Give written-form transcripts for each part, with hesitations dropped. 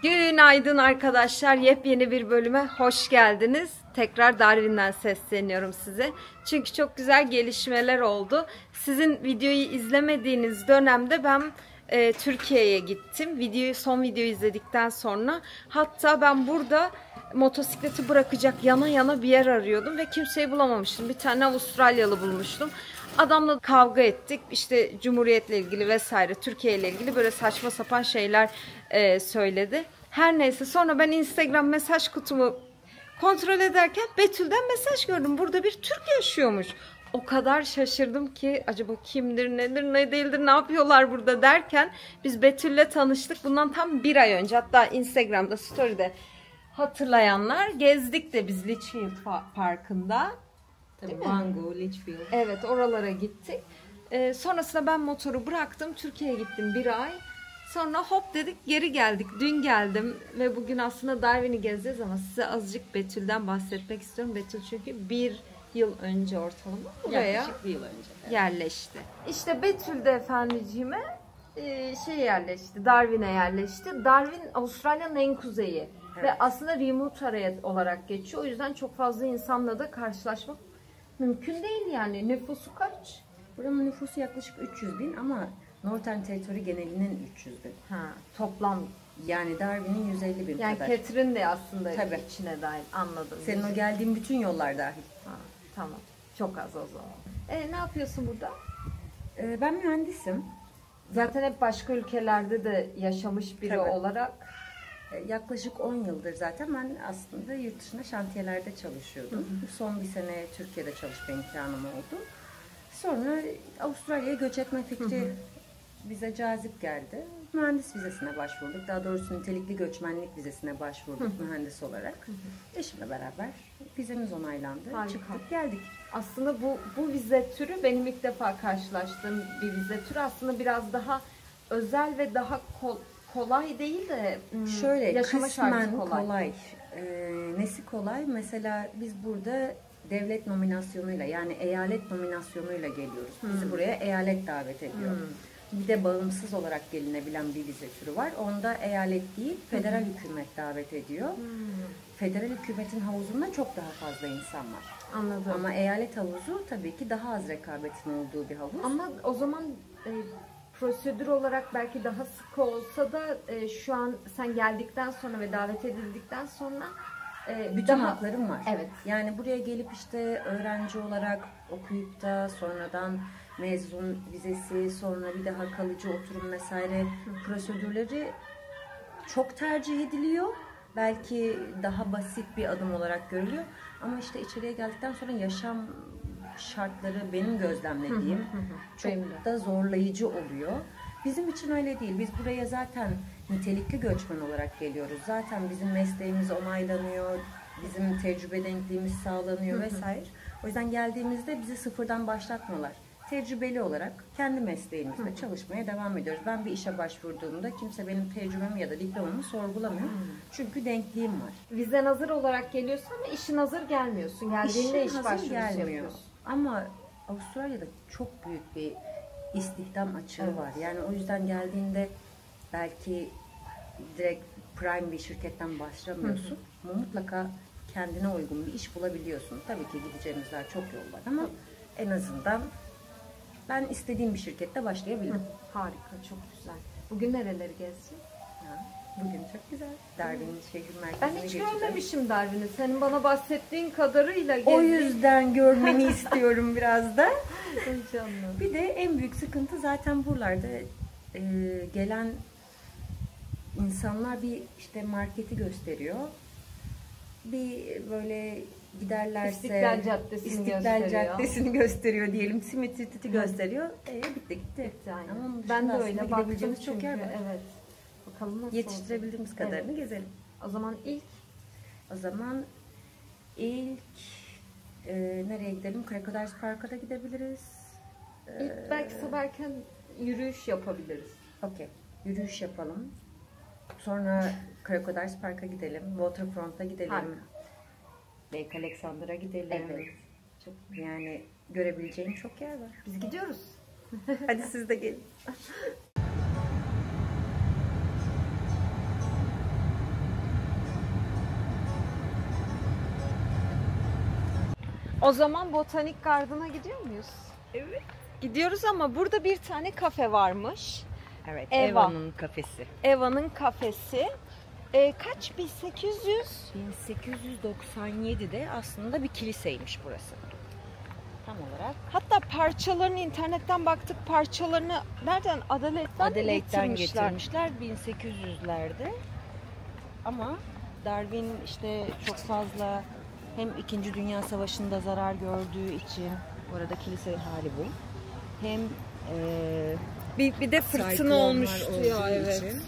Günaydın arkadaşlar. Yepyeni bir bölüme hoş geldiniz. Tekrar Darwin'den sesleniyorum size. Çünkü çok güzel gelişmeler oldu. Sizin videoyu izlemediğiniz dönemde ben Türkiye'ye gittim. Son videoyu izledikten sonra. Hatta ben burada motosikleti bırakacak yana yana bir yer arıyordum ve kimseyi bulamamıştım. Bir tane Avustralyalı bulmuştum. Adamla kavga ettik. İşte Cumhuriyet'le ilgili vesaire, Türkiye ile ilgili böyle saçma sapan şeyler söyledi. Her neyse, sonra ben Instagram mesaj kutumu kontrol ederken Betül'den mesaj gördüm. Burada bir Türk yaşıyormuş. O kadar şaşırdım ki acaba kimdir, nedir, ne değildir, ne yapıyorlar burada derken biz Betül'le tanıştık. Bundan tam bir ay önce, hatta Instagram'da, story'de hatırlayanlar, gezdik de biz Litchfield Parkı'nda. Mango, Litchfield. Evet, oralara gittik. Sonrasında ben motoru bıraktım. Türkiye'ye gittim bir ay. Sonra hop dedik, geri geldik. Dün geldim ve bugün aslında Darwin'i gezeceğiz ama size azıcık Betül'den bahsetmek istiyorum. Betül çünkü bir yıl önce ortalama buraya yaklaşık bir yıl önce yerleşti. İşte Betül de efendiciğime yerleşti. Darwin'e yerleşti. Darwin Avustralya'nın en kuzeyi. Evet. Ve aslında remote area olarak geçiyor. O yüzden çok fazla insanla da karşılaşmak mümkün değil yani. Nüfusu kaç? Buranın nüfusu yaklaşık 300 bin ama Northern Territory genelinin 300 bin. Toplam. Yani Darwin'in 150 bin yani kadar. Yani Catherine de aslında içine dahil, anladım. Senin o geldiğin bütün yollar dahil. Tamam. Çok az o zaman. Ne yapıyorsun burada? Ben mühendisim. Zaten hep başka ülkelerde de yaşamış biri olarak. Yaklaşık 10 yıldır zaten ben aslında yurt dışında şantiyelerde çalışıyordum. Son bir sene Türkiye'de çalışma imkanım oldu. Sonra Avustralya'ya göç etme fikri bize cazip geldi. Mühendis vizesine başvurduk. Daha doğrusu nitelikli göçmenlik vizesine başvurduk mühendis olarak. Eşimle beraber vizemiz onaylandı. Harika. Çıktık geldik. Aslında bu vize türü benim ilk defa karşılaştığım bir vize türü. Aslında biraz daha özel ve daha kolay değil de şöyle yaşama kısmen kolay. Nesi kolay? Mesela biz burada devlet nominasyonuyla, yani eyalet nominasyonuyla geliyoruz. Bizi buraya eyalet davet ediyor. Bir de bağımsız olarak gelinebilen bir vize türü var. Onda eyalet değil, federal hükümet davet ediyor. Federal hükümetin havuzunda çok daha fazla insan var. Anladım. Ama eyalet havuzu tabii ki daha az rekabetin olduğu bir havuz. Ama o zaman prosedür olarak belki daha sıkı olsa da şu an sen geldikten sonra ve davet edildikten sonra bütün haklarım var. Evet. Yani buraya gelip işte öğrenci olarak okuyup da sonradan mezun vizesi, sonra bir daha kalıcı oturum vesaire prosedürleri çok tercih ediliyor. Belki daha basit bir adım olarak görülüyor. Ama işte içeriye geldikten sonra yaşam şartları benim gözlemlediğim çok da zorlayıcı oluyor. Bizim için öyle değil. Biz buraya zaten nitelikli göçmen olarak geliyoruz. Zaten bizim mesleğimiz onaylanıyor, bizim tecrübe denkliğimiz sağlanıyor vesaire. O yüzden geldiğimizde bizi sıfırdan başlatmıyorlar. Tecrübeli olarak kendi mesleğimizde çalışmaya devam ediyoruz. Ben bir işe başvurduğumda kimse benim tecrübemi ya da diplomamı sorgulamıyor. Çünkü denkliğim var. Vizen hazır olarak geliyorsun ama işin hazır gelmiyorsun. Geldiğinde iş başvurusu yapıyorsun. Ama Avustralya'da çok büyük bir istihdam açığı var. Yani o yüzden geldiğinde belki direkt prime bir şirketten başlamıyorsun. Ama mutlaka kendine uygun bir iş bulabiliyorsun. Tabii ki gideceğimiz daha çok yol var ama en azından ben istediğim bir şirkette başlayabildim. Harika, çok güzel. Bugün nereleri gezdin? Bugün çok güzel. Darwin şehir merkezine Ben hiç görmemişim Darwin'i. Senin bana bahsettiğin kadarıyla o yüzden görmeni istiyorum biraz da. Heyecanlı. Bir de en büyük sıkıntı zaten buralarda gelen insanlar bir işte marketi gösteriyor. Bir böyle giderlerse İstiklal Caddesi'ni gösteriyor diyelim. Simit'i gösteriyor. Bitti gitti. Ama ben de öyle baktım çok yer var. Evet. Bakalım nasıl yetiştirebildiğimiz olacak. kadarını gezelim. O zaman ilk nereye gidelim? Crocodiles Park'a da gidebiliriz. İlk belki sabah erken yürüyüş yapabiliriz. Okey. Yürüyüş yapalım. Sonra Crocodiles Park'a gidelim. Waterfront'a gidelim. Lake Alexander'a gidelim. Evet. Çok, yani görebileceğin çok yer var. Biz gidiyoruz. Hadi siz de gelin. O zaman Botanik Garden'a gidiyor muyuz? Evet. Gidiyoruz ama burada bir tane kafe varmış. Evet, Eva. Eva'nın kafesi. Eva'nın kafesi. Kaç? 1800? 1897'de aslında bir kiliseymiş burası. Tam olarak. Hatta parçalarını internetten baktık. Parçalarını nereden? Adelaide'den getirmişler 1800'lerde. Ama Darwin işte çok fazla hem 2. Dünya Savaşı'nda zarar gördüğü için, orada kilise hali bu. Hem bir de fırtına Sayklonlar olmuştu ya, olduğu evet. için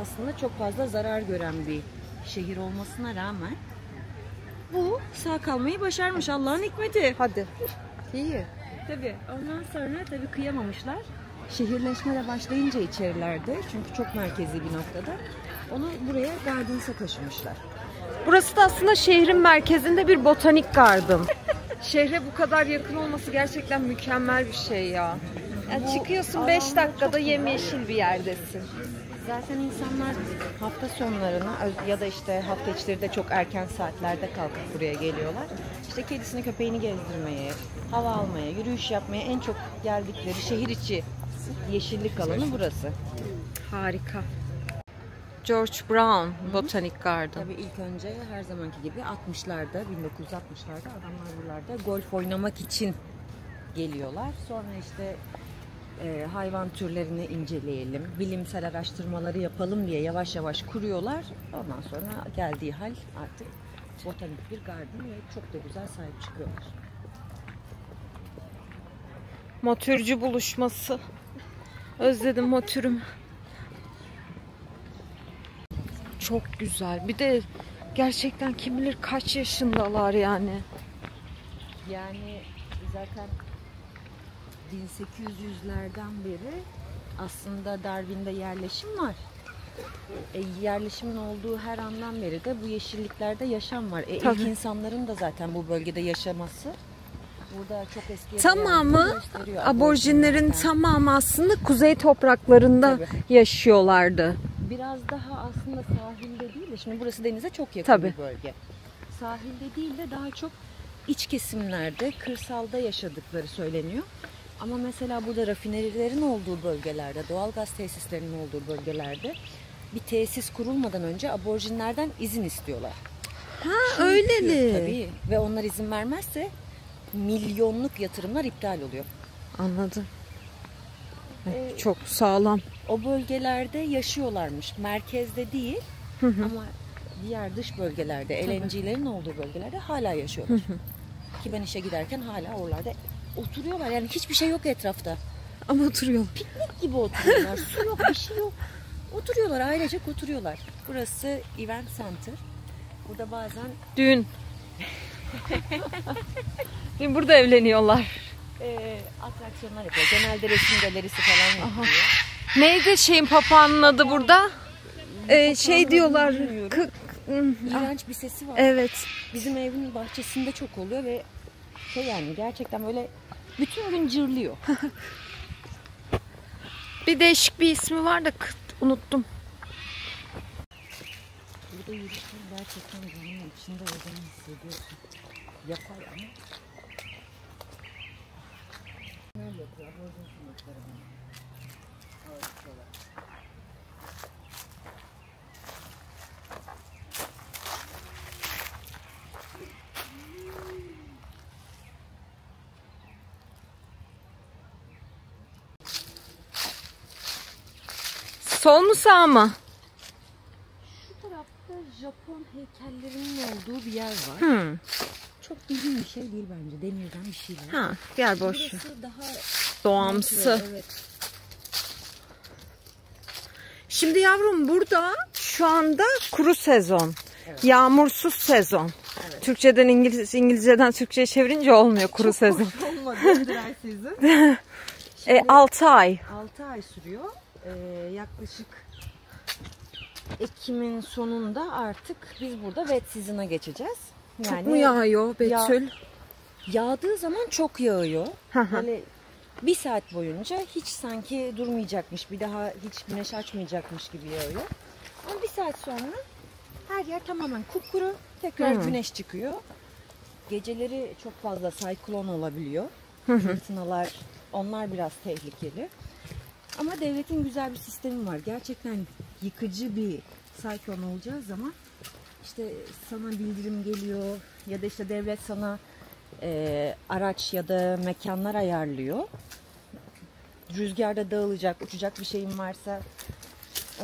aslında çok fazla zarar gören bir şehir olmasına rağmen bu sağ kalmayı başarmış, Allah'ın hikmeti. Hadi. İyi. Tabii. Ondan sonra tabii kıyamamışlar. Şehirleşme de başlayınca içerilerde, çünkü çok merkezi bir noktada, onu buraya Gardens'a taşımışlar. Burası da aslında şehrin merkezinde bir botanik garden. Şehre bu kadar yakın olması gerçekten mükemmel bir şey ya. Yani çıkıyorsun 5 dakikada yemyeşil bir yerdesin. Zaten insanlar hafta sonlarına ya da işte hafta içleri de çok erken saatlerde kalkıp buraya geliyorlar. İşte kedisini köpeğini gezdirmeye, hava almaya, yürüyüş yapmaya en çok geldikleri şehir içi yeşillik alanı burası. Harika. George Brown Botanik Garden. Tabii ilk önce her zamanki gibi 1960'larda adamlar buralarda golf oynamak için geliyorlar. Sonra işte hayvan türlerini inceleyelim, bilimsel araştırmaları yapalım diye yavaş yavaş kuruyorlar. Ondan sonra geldiği hal artık botanik bir garden ve çok da güzel sahip çıkıyorlar. Motorcu buluşması. Özledim motorumu. Çok güzel. Bir de gerçekten kim bilir kaç yaşındalar yani. Yani zaten 1800'lerden beri aslında Darwin'de yerleşim var. Yerleşimin olduğu her andan beri de bu yeşilliklerde yaşam var. İlk insanların da zaten bu bölgede yaşaması burada çok eski. Tamamı aborjinlerin tamamı aslında kuzey topraklarında yaşıyorlardı. Biraz daha aslında sahilde değil de, şimdi burası denize çok yakın bir bölge. Sahilde değil de daha çok iç kesimlerde, kırsalda yaşadıkları söyleniyor. Ama mesela burada rafinerilerin olduğu bölgelerde, doğalgaz tesislerinin olduğu bölgelerde bir tesis kurulmadan önce aborjinlerden izin istiyorlar. Ha, öyleli. Tabii. Ve onlar izin vermezse milyonluk yatırımlar iptal oluyor. Anladım. Çok sağlam. O bölgelerde yaşıyorlarmış. Merkezde değil ama diğer dış bölgelerde, LNG'lerin olduğu bölgelerde hala yaşıyorlar. Ki ben işe giderken hala oralarda oturuyorlar. Yani hiçbir şey yok etrafta. Ama oturuyorlar. Piknik gibi oturuyorlar. Su yok, bir şey yok. Oturuyorlar, ailecek oturuyorlar. Burası Event Center. Burada bazen düğün. Düğün burada evleniyorlar. atraksiyonlar yapıyor. Genelde resim galerisi falan yapıyor. Neydi şeyin papağanın adı burada? Şey diyorlar. İğrenç bir sesi var. Evet. Bizim evin bahçesinde çok oluyor ve yani gerçekten böyle bütün gün cırlıyor. Bir değişik bir ismi var da unuttum. Burada yürürken gerçekten canın içinde olduğunu hissediyorsun. Yapay ama. Öyle yapıyor. Sol mu sağ mı? Şu tarafta Japon heykellerinin olduğu bir yer var. Çok bildiğin bir şey değil bence. Demirden bir şey var. Ha, gel boş. Burası daha doğamsı. Evet. Şimdi yavrum burada şu anda kuru sezon. Evet. Yağmursuz sezon. Evet. Türkçeden İngilizceden Türkçe'ye çevirince olmuyor kuru sezon. Çok olmadı dry season. 6 ay. 6 ay sürüyor. Yaklaşık Ekim'in sonunda artık biz burada wet season'a geçeceğiz. Yani çok mu yağıyor Betül? Yağdığı zaman çok yağıyor. Böyle bir saat boyunca hiç sanki durmayacakmış, bir daha hiç güneş açmayacakmış gibi yağıyor. Ama bir saat sonra her yer tamamen kupkuru, tekrar güneş çıkıyor. Geceleri çok fazla siklon olabiliyor. Fırtınalar, onlar biraz tehlikeli. Ama devletin güzel bir sistemi var. Gerçekten yıkıcı bir siklon olacağı zaman işte sana bildirim geliyor ya da işte devlet sana araç ya da mekanlar ayarlıyor. Rüzgarda dağılacak, uçacak bir şeyin varsa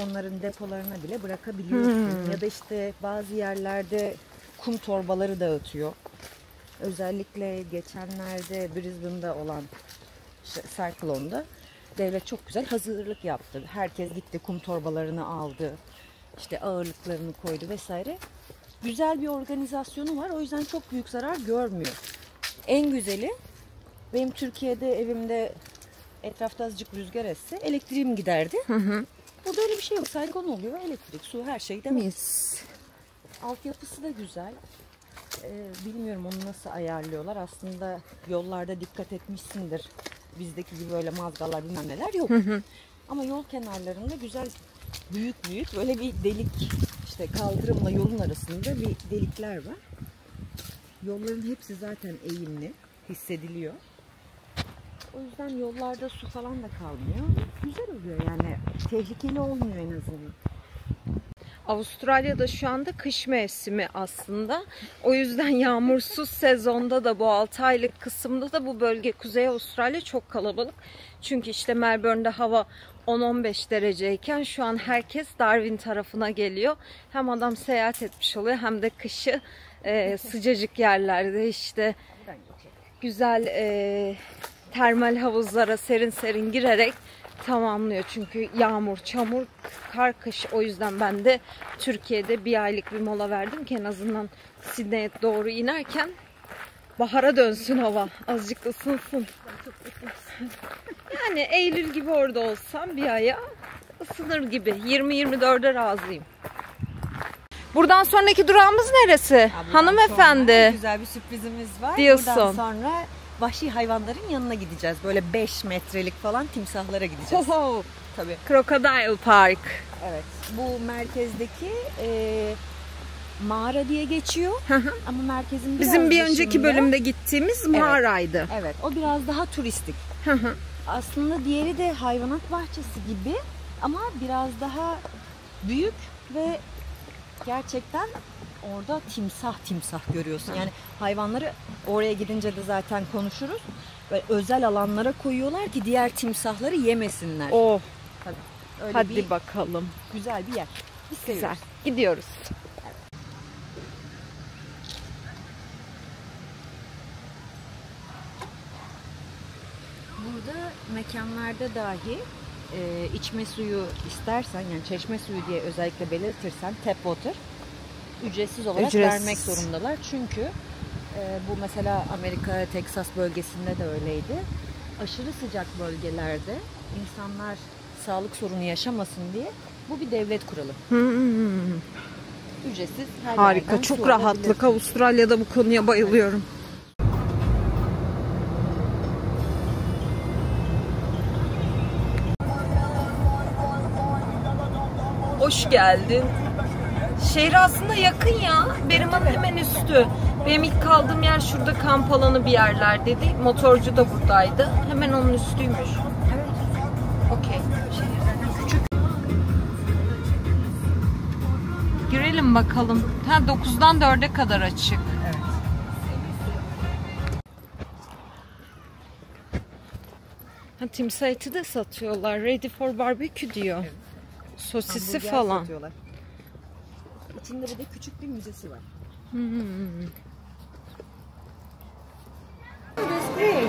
onların depolarına bile bırakabiliyorsun. Ya da işte bazı yerlerde kum torbaları dağıtıyor. Özellikle geçenlerde Brisbane'da olan siklonda devlet çok güzel hazırlık yaptı. Herkes gitti, kum torbalarını aldı, işte ağırlıklarını koydu vesaire. Güzel bir organizasyonu var. O yüzden çok büyük zarar görmüyor. En güzeli, benim Türkiye'de evimde etrafta azıcık rüzgar esse elektriğim giderdi. Burada öyle bir şey yok. Siklon oluyor, elektrik, su, her şey devam. Altyapısı da güzel. Bilmiyorum onu nasıl ayarlıyorlar. Aslında yollarda dikkat etmişsindir. Bizdeki gibi böyle mazgallar bilmem neler yok. Ama yol kenarlarında güzel büyük böyle bir delik, işte kaldırımla yolun arasında bir delikler var. Yolların hepsi zaten eğimli, hissediliyor. O yüzden yollarda su falan da kalmıyor. Güzel oluyor yani. Tehlikeli olmuyor en azından. Avustralya'da şu anda kış mevsimi aslında. O yüzden yağmursuz sezonda da bu 6 aylık kısımda da bu bölge Kuzey Avustralya çok kalabalık. Çünkü işte Melbourne'de hava 10-15 dereceyken şu an herkes Darwin tarafına geliyor. Hem adam seyahat etmiş oluyor hem de kışı sıcacık yerlerde işte güzel termal havuzlara serin serin girerek tamamlıyor. Çünkü yağmur, çamur, kar, kış. O yüzden ben de Türkiye'de bir aylık bir mola verdim ki en azından Sydney'e doğru inerken bahara dönsün hava. Azıcık ısınsın. Yani Eylül gibi orada olsam bir aya ısınır gibi. 20-24'e razıyım. Buradan sonraki durağımız neresi? Hanımefendi. Güzel bir sürprizimiz var. Diyorsun. Buradan sonra vahşi hayvanların yanına gideceğiz. Böyle 5 metrelik falan timsahlara gideceğiz. Tabii. Crocodile Park. Evet. Bu merkezdeki mağara diye geçiyor. Ama merkezin bizim bir önceki dışında, bölümde gittiğimiz mağaraydı. Evet. O biraz daha turistik. Aslında diğeri de hayvanat bahçesi gibi ama biraz daha büyük ve gerçekten orada timsah görüyorsun. Yani hayvanları oraya gidince de zaten konuşuruz. Böyle özel alanlara koyuyorlar ki diğer timsahları yemesinler. Oh. Tabii. Öyle hadi bakalım. Güzel bir yer. Biz güzel. seviyoruz. Gidiyoruz. Burada mekanlarda dahi içme suyu istersen, yani çeşme suyu diye özellikle belirtirsen tap water ücretsiz olarak vermek zorundalar. Çünkü bu mesela Amerika, Teksas bölgesinde de öyleydi. Aşırı sıcak bölgelerde insanlar sağlık sorunu yaşamasın diye bu bir devlet kuralı. Ücretsiz her harika, çok rahatlık. Avustralya'da bu konuya bayılıyorum. Hoş geldin. Şehir aslında yakın ya. Beriman'ın hemen üstü. Benim ilk kaldığım yer şurada, kamp alanı bir yerler dedi. Motorcu da buradaydı. Hemen onun üstüymüş. Evet. Okey. Şehir zaten küçük. Girelim bakalım. 9'dan 4'e kadar açık. Evet. Timsah eti de satıyorlar. Ready for barbecue diyor. Evet. Sosisi hamburger falan. Satıyorlar. İçinde bir de küçük bir müzesi var. That's great.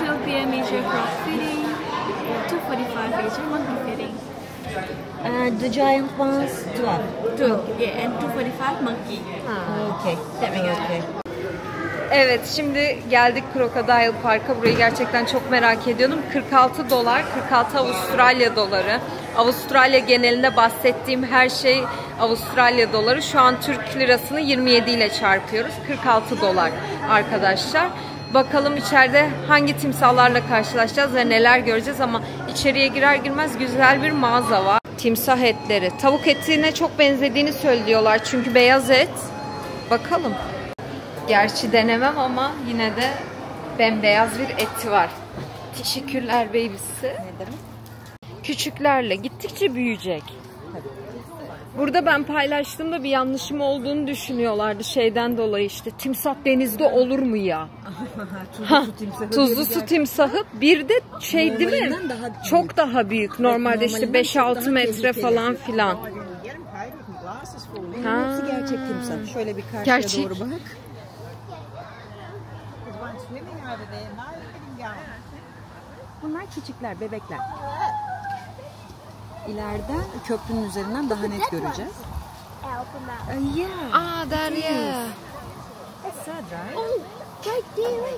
12 p.m. is your frog feeding. 2:45 is your monkey feeding. The giant ones 12. Yeah, and 2:45 monkey. Okay. Okay. Evet, şimdi geldik Crocodile Park'a. Burayı gerçekten çok merak ediyordum. 46 dolar, 46 Avustralya doları. Avustralya genelinde bahsettiğim her şey Avustralya doları. Şu an Türk lirasını 27 ile çarpıyoruz. 46 dolar arkadaşlar. Bakalım içeride hangi timsahlarla karşılaşacağız ve neler göreceğiz, ama içeriye girer girmez güzel bir mağaza var. Timsah etleri. Tavuk etine çok benzediğini söylüyorlar çünkü beyaz et. Bakalım. Gerçi denemem ama yine de bembeyaz bir eti var. Teşekkürler baby'si. Ne demek? Küçüklerle gittikçe büyüyecek. Burada ben paylaştığımda bir yanlışım olduğunu düşünüyorlardı şeyden dolayı işte. Timsah denizde olur mu ya? Tuzlu su timsahı. Bir de şey değil mi? Çok daha büyük. Normalde işte 5-6 metre falan filan. Hepsi gerçek timsah. Şöyle bir karşıya Gerçek. doğru bak. Bunlar küçükler, bebekler. İleride köprünün üzerinden daha net göreceğiz. Aa Derya. It's sad, right? Oh, right there.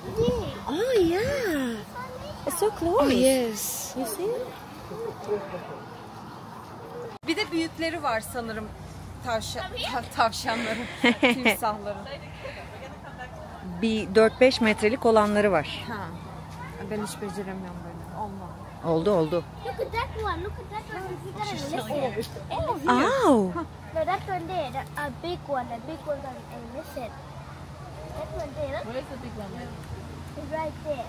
Oh yeah. It's so close. Oh yes. You see? Bir de büyükleri var sanırım. Tavşanların, timsahların. Bir 4-5 metrelik olanları var. Ha. Ben hiç beceremiyorum böyle. Allah. Oldu. Look at that one. Look at that one. Oh, Oh. no, that one there, a big one. A big one I missed. That one there. Look. Where's the big one then? It's right there.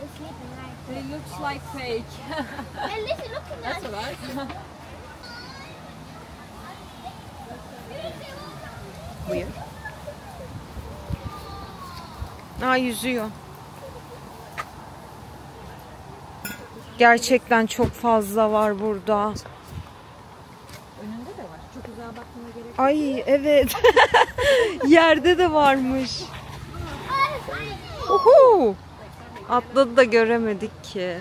It's sleeping right there. It looks like fake. Hey, listen, look at That's that. alright. Buyur. Aa yüzüyor. Gerçekten çok fazla var burada. Önünde de var. Çok uzağa bakmana gerek yok. Ay evet. Yerde de varmış. Uhu. Atladı da göremedik ki.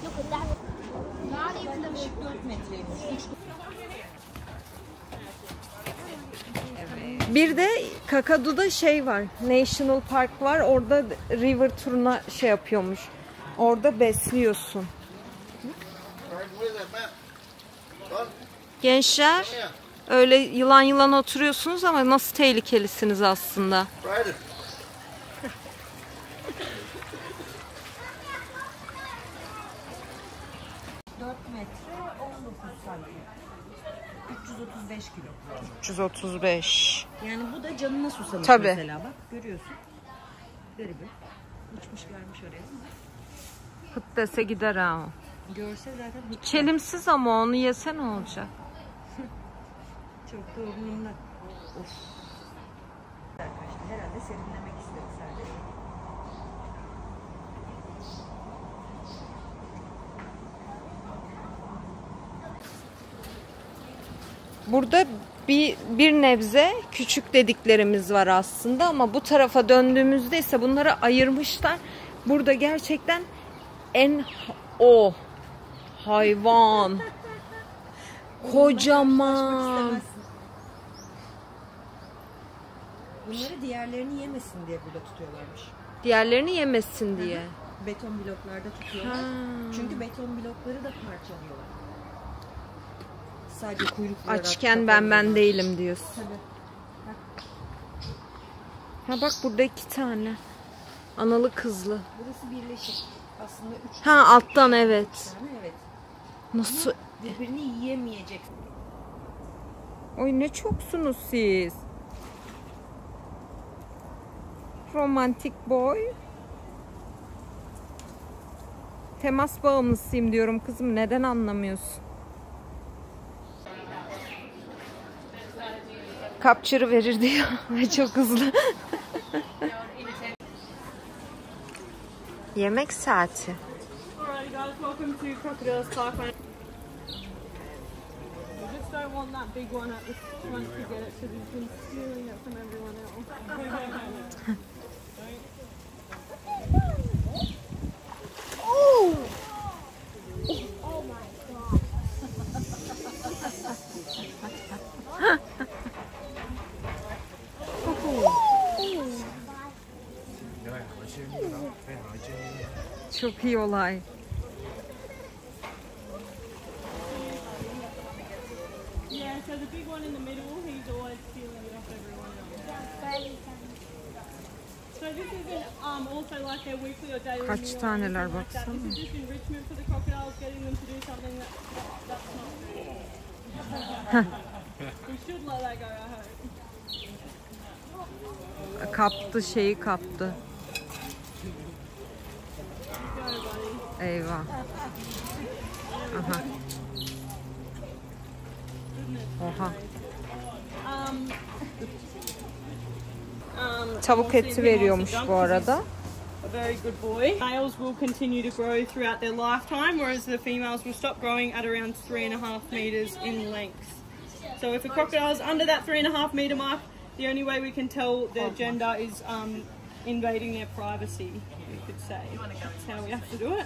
Look at that. Not even the big one. Bir de Kakadu'da şey var. National Park var. Orada river turuna şey yapıyormuş. Orada besliyorsun. Gençler öyle yılan yılan oturuyorsunuz ama nasıl tehlikelisiniz aslında. 4 metre 19 santim. 335 kilo. 335. Yani bu da canına susamış Tabii. mesela bak. Görüyorsun. Garibi. Uçmuş gelmiş oraya. Hıt dese gider ha. Görse zaten hiç Çelimsiz ama onu yese ne olacak? çok da umurumda. Of. Arkadaşlar herhalde serinlemek istedi sadece. Burada bir nebze küçük dediklerimiz var aslında ama bu tarafa döndüğümüzde ise bunları ayırmışlar. Burada gerçekten o hayvan kocaman. Bunları diğerlerini yemesin diye burada tutuyorlarmış. Diğerlerini yemesin diye. Beton bloklarda tutuyorlar. Ha. Çünkü beton blokları da parçalıyorlar. Sadece kuyrukları. Açken ben değilim diyorsun. Tabii. Ha bak burada 2 tane. Analı kızlı. Burası birleşik. Aslında 3 Ha alttan evet. tane evet. Nasıl? Birbirini yiyemeyecek. Oy ne çoksunuz siz. Romantik boy. Temas bağımlısıyım diyorum kızım. Neden anlamıyorsun? Kapçırı verir diyor. Çok hızlı. Yemek saati. Alright guys, welcome to Crocodile's Park. We just don't want that big one at the front to get it because he's been stealing it from everyone else. Oh my god. Çok iyi olay. Yeah, so the big one in the middle, he's always stealing it off everyone else. So this isn't also like their weekly or daily. Kaç taneler baksana. This is just enrichment for the crocodiles, getting them to do something that's not. We should let that go, I hope. Kaptı, şeyi kaptı. Go, buddy. Eyvah. Aha. Oha. Tavuk eti veriyormuş bu arada. A very good boy. Males will continue to grow throughout their lifetime, whereas the females will stop growing at around 3.5 meters in length. So if a crocodile is under that 3.5 meter mark, the only way we can tell their gender is invading their privacy, you could say. That's how we have to do it.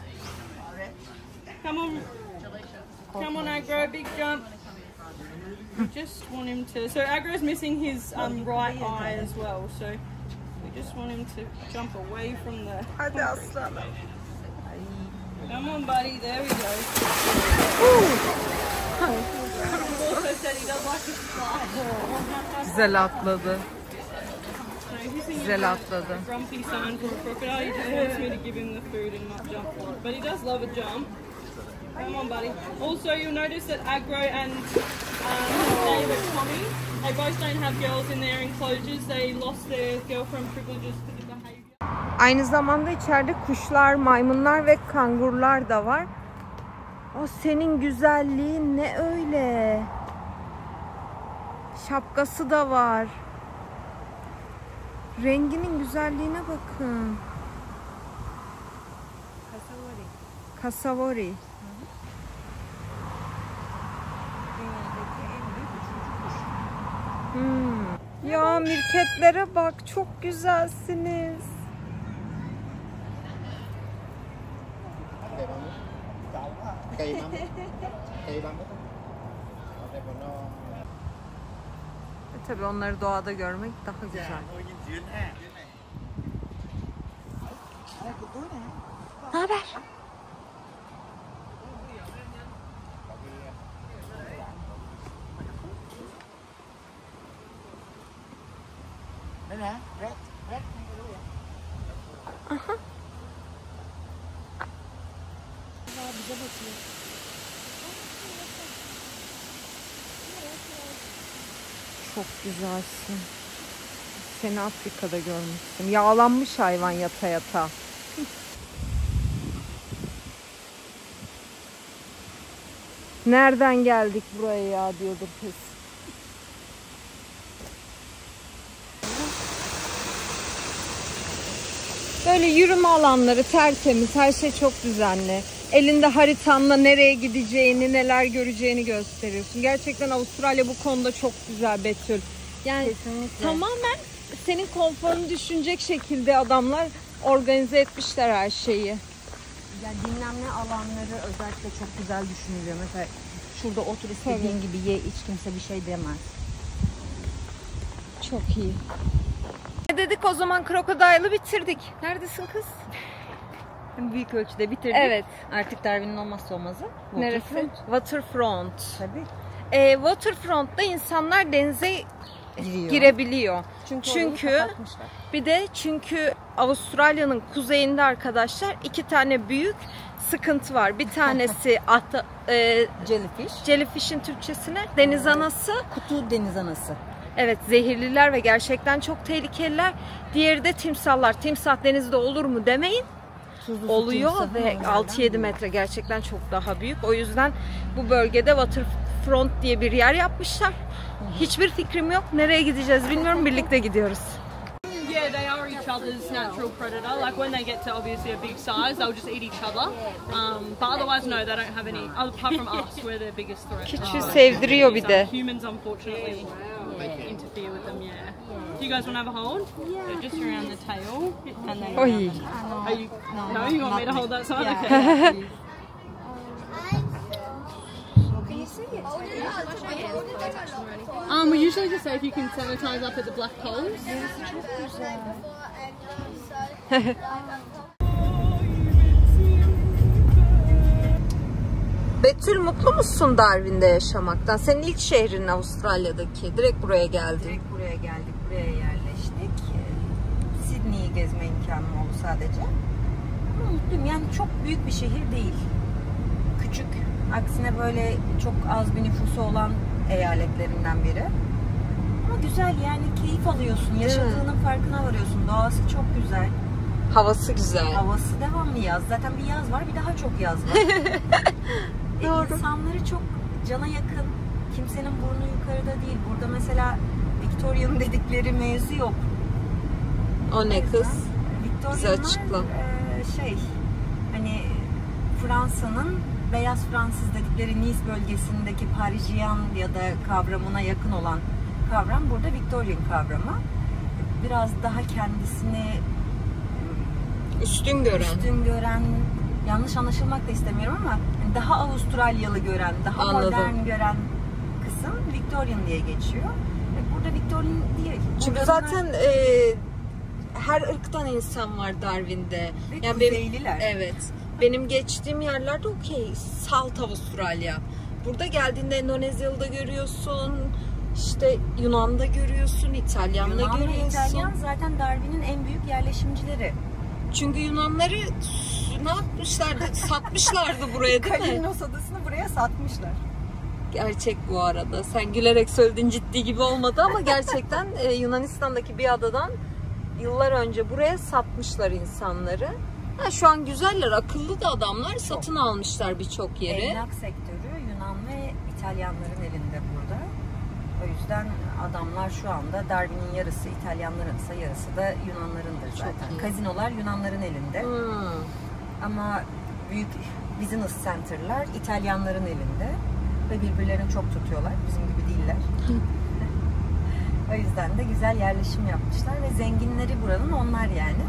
Come on. Come on, Agro, big jump. We just want him to... So Agro's missing his right eye as well, so we just want him to jump away from the... Hadi aslanım. Come on, buddy, there we go. Also said he does like to fly. Güzel atladı. So hissing Güzel atladı. grumpy sign for a crocodile. He just wants me to give him the food and not jump for it. But he does love a jump. Come on, buddy. Also, you'll notice that Agro and David, Tommy, they both don't have girls in their enclosures. They lost their girlfriend privileges to the behavior. Aynı zamanda içeride kuşlar, maymunlar ve kangurlar da var. O senin güzelliğin ne öyle? Şapkası da var. Renginin güzelliğine bakın. Kasavori. Ya mirketlere bak, çok güzelsiniz. Tabii onları doğada görmek daha güzel. Ne haber? Aha. Çok güzelsin. Seni Afrika'da görmüştüm. Yağlanmış hayvan yata yata. Nereden geldik buraya ya diyordur kız. Böyle yürüme alanları tertemiz, her şey çok düzenli. Elinde haritanla nereye gideceğini, neler göreceğini gösteriyorsun. Gerçekten Avustralya bu konuda çok güzel Betül. Yani kesinlikle. Tamamen senin konforunu düşünecek şekilde adamlar organize etmişler her şeyi. Yani dinlenme alanları özellikle çok güzel düşünülüyor. Mesela şurada otur istediğin gibi ye, hiç kimse bir şey demez. Çok iyi. Ne dedik o zaman, krokodile'ı bitirdik. Neredesin kız? Büyük ölçüde bitirdik. Evet. Artık Darwin'in olmazsa olmazı. Neresi? Waterfront. Tabii. Waterfront'ta insanlar denize girebiliyor. Çünkü bir de Avustralya'nın kuzeyinde arkadaşlar 2 tane büyük sıkıntı var. Bir tanesi jellyfish. Jellyfish'in Türkçesine deniz anası. Kutu deniz anası. Evet, zehirliler ve gerçekten çok tehlikeliler. Diğeri de timsahlar. Timsah denizde olur mu demeyin. Oluyor ve 6-7 metre, gerçekten çok daha büyük. O yüzden bu bölgede Waterfront diye bir yer yapmışlar. Hiçbir fikrim yok. Nereye gideceğiz bilmiyorum. Birlikte gidiyoruz. Yeah, they are each other's natural predator. Like when they get to obviously a big size, they'll just eat each other. But otherwise, no, they don't have any. Apart from us, we're their biggest threat. Küçüğü sevdiriyor bir de. Humans, unfortunately, interfere with them. Yeah. Do you guys want to have a hold? Yeah. So just around the tail, and then. Oy. Are you? No, you want me to hold that side? Okay. We usually just say if you can sanitize up at the black holes. Betül, mutlu musun Darwin'de yaşamaktan? Senin ilk şehrin Avustralya'daki. Direkt buraya geldin. Direkt buraya geldik, buraya yerleştik. Sydney'e yıl gezme imkanım oldu sadece. Ama mutluyum. Yani çok büyük bir şehir değil. Küçük. Aksine böyle çok az bir nüfusu olan eyaletlerinden biri. Ama güzel, yani keyif alıyorsun. Yaşadığının farkına varıyorsun. Doğası çok güzel. Havası güzel. Havası devamlı yaz. Zaten bir yaz var, bir daha çok yaz var. Doğru. İnsanları çok cana yakın. Kimsenin burnu yukarıda değil. Burada mesela Victorian dedikleri mevzu yok. O ne kız? Bize Victorianlar açıkla. Hani Fransa'nın beyaz Fransız dedikleri Nice bölgesindeki Parisian ya da kavramına yakın olan kavram burada Victorian kavramı. Biraz daha kendisini Üstün gören, yanlış anlaşılmak da istemiyorum ama daha Avustralyalı gören, daha modern gören kısım Victorian diye geçiyor. Burada Victorian değil. Çünkü Burada zaten her ırktan insan var Darwin'de. Yani kuzeyliler. Evet. Benim geçtiğim yerlerde okey. Salt Avustralya. Burada geldiğinde Endonezyalı da görüyorsun. İşte Yunan'da görüyorsun, İtalyan'da Yunan ve görüyorsun. İtalyan zaten Darwin'in en büyük yerleşimcileri. Çünkü Yunanları ne yapmışlardı? Satmışlardı buraya, değil mi? Kalinos adasını buraya satmışlar. Gerçek bu arada. Sen gülerek söyledin, ciddi gibi olmadı ama gerçekten Yunanistan'daki bir adadan yıllar önce buraya satmışlar insanları. Ha, şu an güzeller, akıllı da adamlar, satın almışlar birçok yeri. Emlak sektörü Yunan ve İtalyanların elinde burada. O yüzden adamlar şu anda Darwin'in yarısı İtalyanlarınsa yarısı da Yunanlarındır zaten. Kazinolar Yunanların elinde. Ama büyük business center'lar İtalyanların elinde. Ve birbirlerini çok tutuyorlar. Bizim gibi değiller. O yüzden de güzel yerleşim yapmışlar ve zenginleri buranın onlar yani.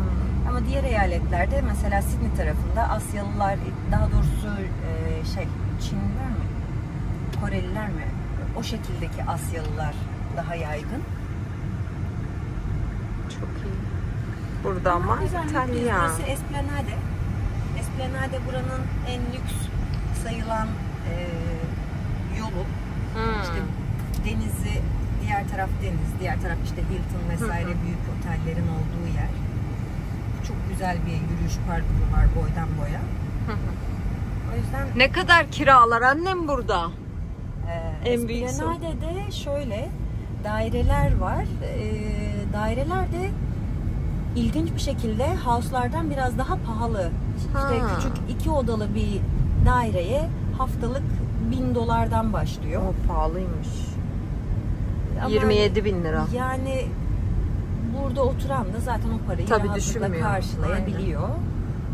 Ama diğer eyaletlerde mesela Sydney tarafında Asyalılar, daha doğrusu Çinliler mi? Koreliler mi? O şekildeki Asyalılar daha yaygın. Çok iyi. Burada ama İtalyan. Burası Esplanade. Esplanade buranın en lüks sayılan yolu. İşte denizi, diğer taraf deniz, diğer taraf işte Hilton vesaire büyük otellerin olduğu yer. Çok güzel bir yürüyüş parkuru var boydan boya. O yüzden ne kadar kiralar annem burada? En büyük Esplanade'de şöyle daireler var. Daireler de ilginç bir şekilde house'lardan biraz daha pahalı. İşte küçük 2 odalı bir daireye haftalık $1000'dan başlıyor. O pahalıymış. Ama 27.000 lira. Yani burada oturan da zaten o parayı rahatlıkla karşılayabiliyor.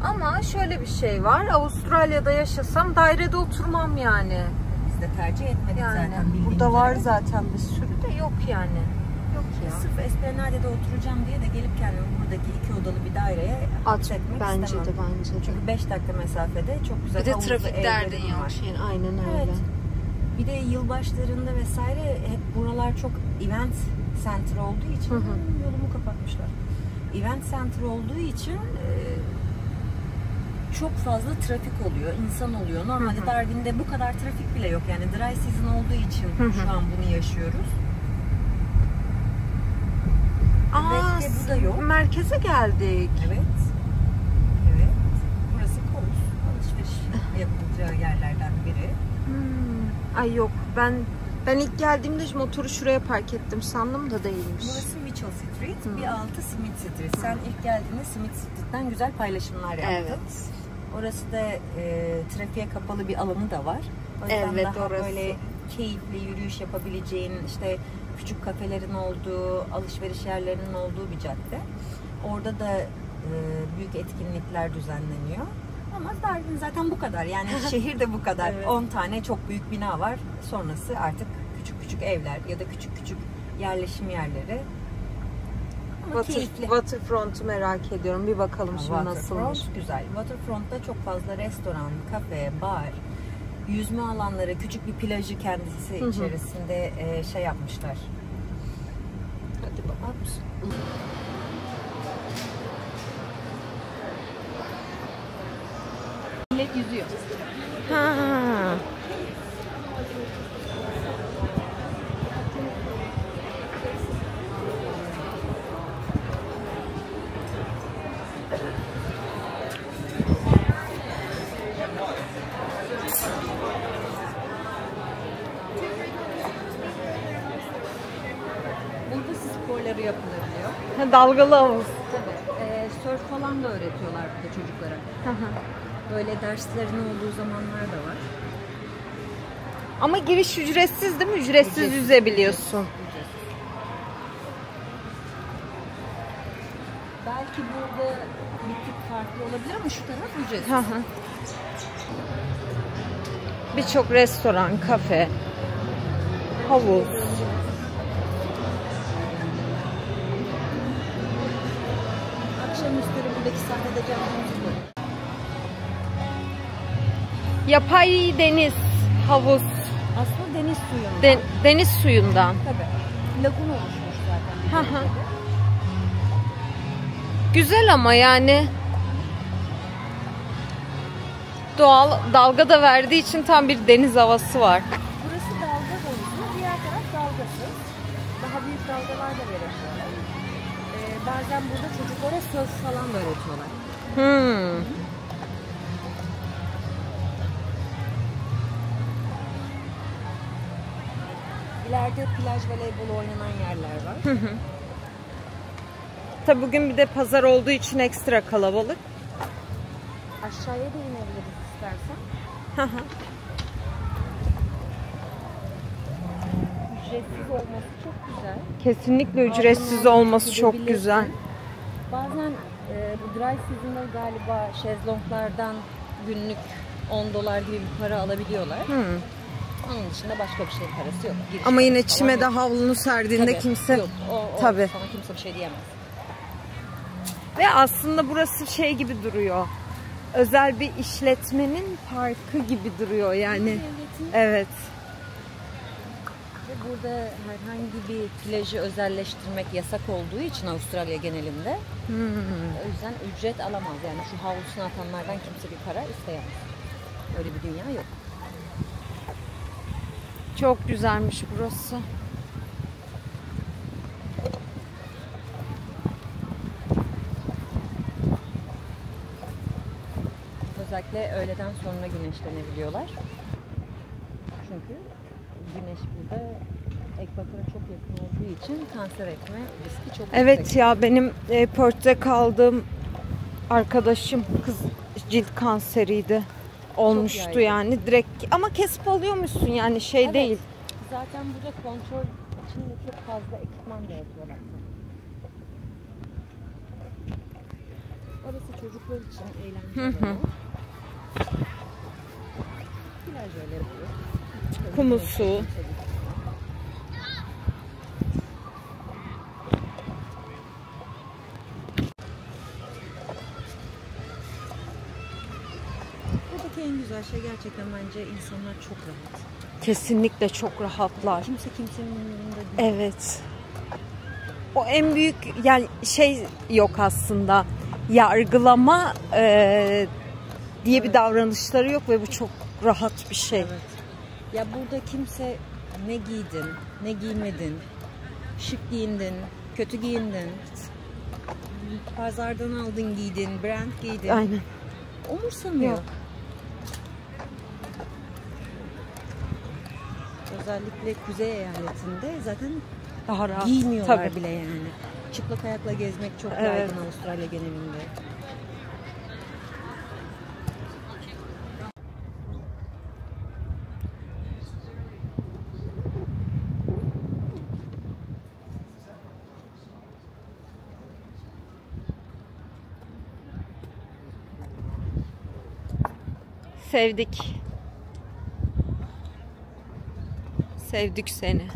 Ama şöyle bir şey var. Avustralya'da yaşasam dairede oturmam yani. Biz de tercih etmedik Yani zaten bildiğimiz burada var üzere. zaten bir sürü de yok yani. Yok ya. Sırf Esplanade'de oturacağım diye de gelip kendimi buradaki 2 odalı bir daireye atfetmek bence istemem. de bence de. Çünkü 5 dakika mesafede çok güzel Bir de havuzlu trafik evlerim derdin yok. var. Yani, aynen öyle. Evet. Bir de yılbaşlarında vesaire hep buralar çok event center olduğu için yolumu kapatmışlar. Event center olduğu için çok fazla trafik oluyor, insan oluyor. Normalde Darwin'de bu kadar trafik bile yok. Yani dry season olduğu için şu an bunu yaşıyoruz. Belki bu da yok. Merkeze geldik. Evet. Evet. Burası Coles. Alışveriş yapılacağı yerlerden biri. Ay yok, ben ilk geldiğimde motoru şuraya park ettim sandım da değilmiş. Burası Mitchell Street, bir altı Smith Street. Sen ilk geldiğinde Smith Street'ten güzel paylaşımlar yaptın. Evet. Orası da trafiğe kapalı bir alanı da var. O yüzden Evet, daha orası. böyle keyifli yürüyüş yapabileceğin, işte küçük kafelerin olduğu, alışveriş yerlerinin olduğu bir cadde. Orada da büyük etkinlikler düzenleniyor. Ama Darwin zaten bu kadar. Yani şehir de bu kadar. Evet. 10 tane çok büyük bina var. Sonrası artık küçük küçük evler ya da küçük küçük yerleşim yerleri. Ama keyifli. Waterfront'u merak ediyorum. Bir bakalım şimdi nasılmış. Waterfront güzel. Waterfront'ta çok fazla restoran, kafe, bar, yüzme alanları, küçük bir plajı kendisi içerisinde şey yapmışlar. Hadi bakalım. Millet yüzüyor. Ha. sporu yapılabiliyor. Ha, dalgalı havuz. Tabii. Surf falan da öğretiyorlar burada çocuklara. Böyle derslerin olduğu zamanlar da var. Ama giriş ücretsiz değil mi? Ücretsiz yüzebiliyorsun. Belki burada bir tık farklı olabilir ama şu taraf ücretsiz. Hı hı. Birçok restoran, kafe, havuz. Akşamüstü buradaki sahnede canlı müzik var. Yapay deniz, havuz. Aslında deniz suyundan. Deniz suyundan. Tabii. Lagun oluşmuş zaten. Hı hı. Güzel ama yani doğal dalga da verdiği için tam bir deniz havası var. Burası dalga dolusu, diğer taraf dalgasız. Daha büyük dalgalar da verebiliyorlar. Bazen burada çocuklara surf falan da öğretiyorlar. İleride plaj voleybolu oynanan yerler var. Tabi bugün bir de pazar olduğu için ekstra kalabalık. Aşağıya da inebiliriz istersen. Ücretsiz olması çok güzel. Kesinlikle ücretsiz olması çok güzel. Bazen bu dry season'da galiba şezlonglardan günlük $10 gibi bir para alabiliyorlar. Onun dışında başka bir şeyin parası yok. Giriş Ama yine parası çime de falan yok. havlunu serdiğinde Tabii, kimse yok. O tabii. sana kimse bir şey diyemez. Ve aslında burası şey gibi duruyor. Özel bir işletmenin parkı gibi duruyor yani. Evet. Ve burada herhangi bir plajı özelleştirmek yasak olduğu için Avustralya genelinde o yüzden ücret alamaz. Yani şu havlusunu atanlardan kimse bir para isteyemez. Öyle bir dünya yok. Çok güzelmiş burası. Özellikle öğleden sonra güneşlenebiliyorlar. Çünkü güneş burada ekvatora çok yakın olduğu için kanser etme riski çok Evet yüksek. ya benim Perth'te kaldığım arkadaşım kız cilt kanseriydi. Olmuştu yaygın. yani direkt ama kesip alıyormuşsun yani şey Evet. değil. Zaten burada kontrol için de çok fazla ekipman da yapıyorlar. Orası çocuklar için eğlence alanı. Plaj öyle yapıyor. Kumu su. Buradaki en güzel şey gerçekten bence insanlar çok rahat. Kesinlikle çok rahatlar. Kimse kimsenin yanında değil. Evet. O en büyük yani şey yok aslında. Yargılama diye bir davranışları yok ve bu çok rahat bir şey. Evet. Ya burada kimse ne giydin, ne giymedin, şık giyindin, kötü giyindin, pazardan aldın giydin, brand giydin. Aynen. Umursamıyor. Yok. Özellikle Kuzey Eyaletinde zaten Daha rahat. giymiyorlar Tabii. bile yani. Çıplak ayakla gezmek çok Evet. yaygın Avustralya genelinde. Sevdik. Sevdik seni.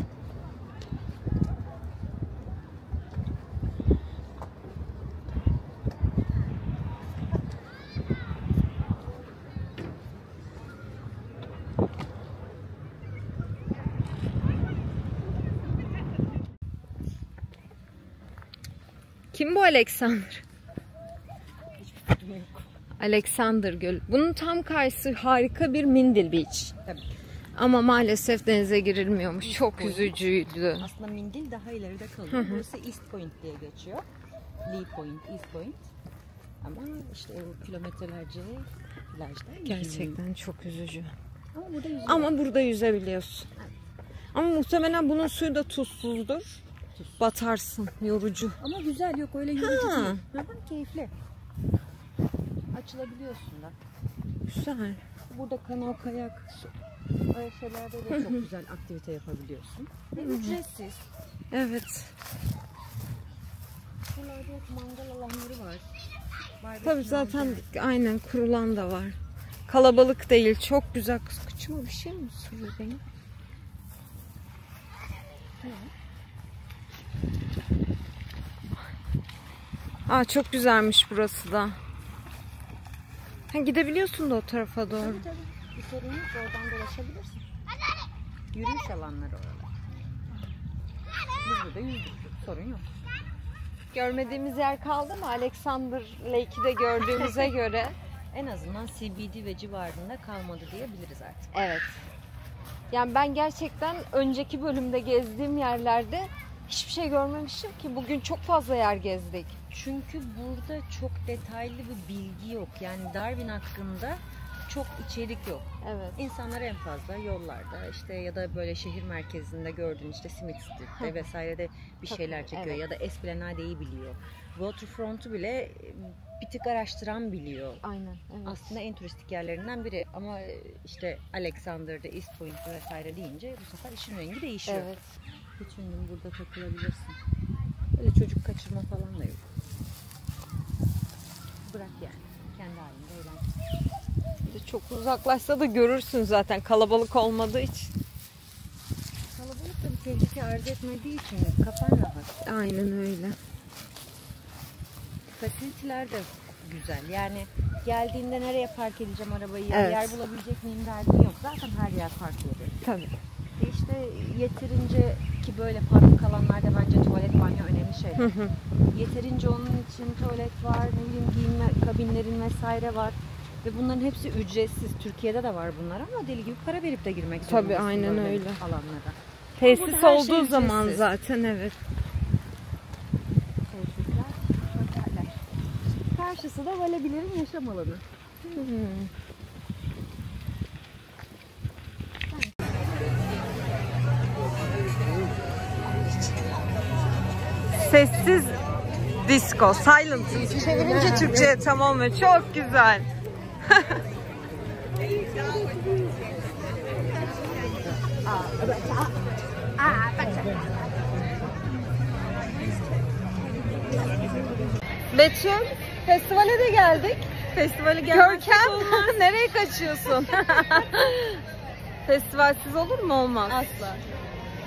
Kim bu Alexander? Alexander Göl. Bunun tam karşısı harika bir Mindil Beach. Tabii. Ama maalesef denize girilmiyormuş. Çok üzücüydü. Aslında Mindil daha ileride kalıyor. Burası East Point diye geçiyor. Lee Point, East Point. Ama işte o kilometrelerce plajda. Gerçekten çok üzücü. Ama burada yüzüyor. Ama burada yüzebiliyorsun. Ama muhtemelen bunun suyu da tuzsuzdur. batarsın. Yorucu. Ama güzel, yok öyle yorucu değil. Keyifli. Açılabiliyorsun da. Güzel. Burada kanal, kayak, öyle şeylerde de çok güzel aktivite yapabiliyorsun. Ücretsiz. Evet. Buralarda mangal alanları var. Tabii zaten aynen kurulan da var. Kalabalık değil. Çok güzel. Kız kıçıma bir şey mi sürüyor benim? Aa, çok güzelmiş burası da. Ha, gidebiliyorsun da o tarafa doğru. Tabii. Bir sorun yok. Oradan dolaşabilirsin. Yürüyüş alanları oralar. Biz burada yüzdük. Sorun yok. Görmediğimiz yer kaldı mı? Alexander Lake'i de gördüğümüze göre. En azından CBD ve civarında kalmadı diyebiliriz artık. Evet. Yani ben gerçekten önceki bölümde gezdiğim yerlerde hiçbir şey görmemiştim ki. Bugün çok fazla yer gezdik. Çünkü burada çok detaylı bir bilgi yok. Yani Darwin hakkında çok içerik yok. Evet. İnsanlar en fazla yollarda işte ya da böyle şehir merkezinde gördüğün işte Smith Street'te vesairede bir şeyler çekiyor. Evet. Ya da Esplanade'yi biliyor. Waterfront'u bile bir tık araştıran biliyor. Aynen. Evet. Aslında en turistik yerlerinden biri ama işte Alexander'da, East Point vesaire deyince bu sefer işin rengi değişiyor. Evet. Bütün gün burada takılabilirsin. Öyle çocuk kaçırma falan da yok. Bırak yani. Kendi halinde eğlen. Çok uzaklaşsa da görürsün zaten kalabalık olmadığı için. Kalabalık da bir tehlike arz etmediği için kafan rahat. Aynen öyle. Fasiliteler de güzel. Yani geldiğinde nereye park edeceğim arabayı, Evet. yer bulabilecek miyim derdin yok. Zaten her yer park yeri. Tabii. İşte yeterince ki böyle park alanlarda bence tuvalet, banyo önemli şeyler. Yeterince onun için tuvalet var, ne bileyim giyinme kabinlerin vesaire var. Ve bunların hepsi ücretsiz. Türkiye'de de var bunlar ama deli gibi para verip de girmek zorundasın. Tabii, aynen böyle öyle. alanlara. Tesis Burada her şey olduğu zaman ücretsiz. zaten evet. Tesisler, oteller. Karşısı da Valebilerin yaşam alanı. Sessiz disco, silent. Çevirince Türkçe'ye tam olmuyor. Çok güzel. Betül, festivale de geldik. Festivali Görkem, nereye kaçıyorsun? Festivalsiz olur mu? Olmaz. asla.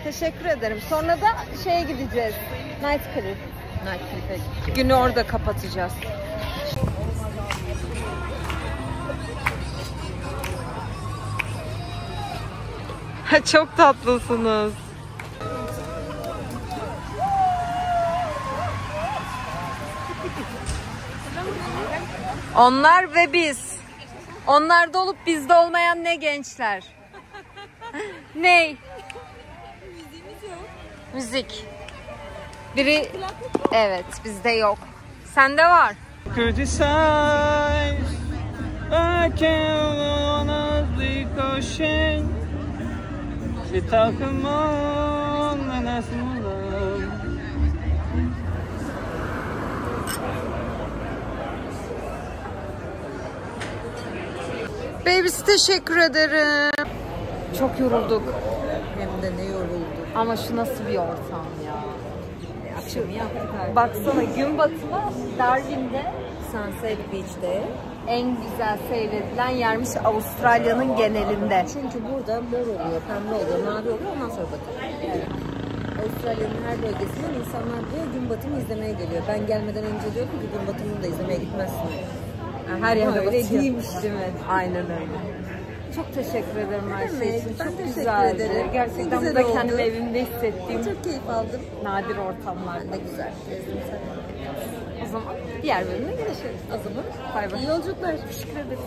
Teşekkür ederim. Sonra da şeye gideceğiz. Night Cliff. Nightcliff'e gideceğiz. Günü orada kapatacağız. Çok tatlısınız. Onlar ve biz. Onlarda olup bizde olmayan ne gençler? Ney? Müzik. Biri evet bizde yok. Sende var. Criticize, I can't honestly caution. She talking more than I love. Babysi teşekkür ederim. Çok yorulduk. Hem de ne yorulduk. Ama şu nasıl bir ortam ya. Akşamı yaptık artık. Baksana gün batımı Darwin'de Sunset Beach'te. en güzel seyredilen yermiş Avustralya'nın genelinde. Çünkü burada mor oluyor, pembe oluyor, mavi oluyor, ondan sonra batıyor. Yani Avustralya'nın her bölgesinden insanlar buraya gün batımı izlemeye geliyor. Ben gelmeden önce diyordum ki gün batımını da izlemeye gitmezsin. Yani her yerde Öyle batıyor. değilmiş. Değil mi? Aynen öyle. Çok teşekkür ederim her şey için. Ben Çok teşekkür güzeldi. ederim. Gerçekten Güzel burada oldu. kendimi evimde hissettiğim Çok keyif aldım. nadir ortamlar. Ben de güzel. Gezdim sen. O zaman diğer bölümde görüşürüz. O zaman Bay bay. iyi yolculuklar. Teşekkür ederim.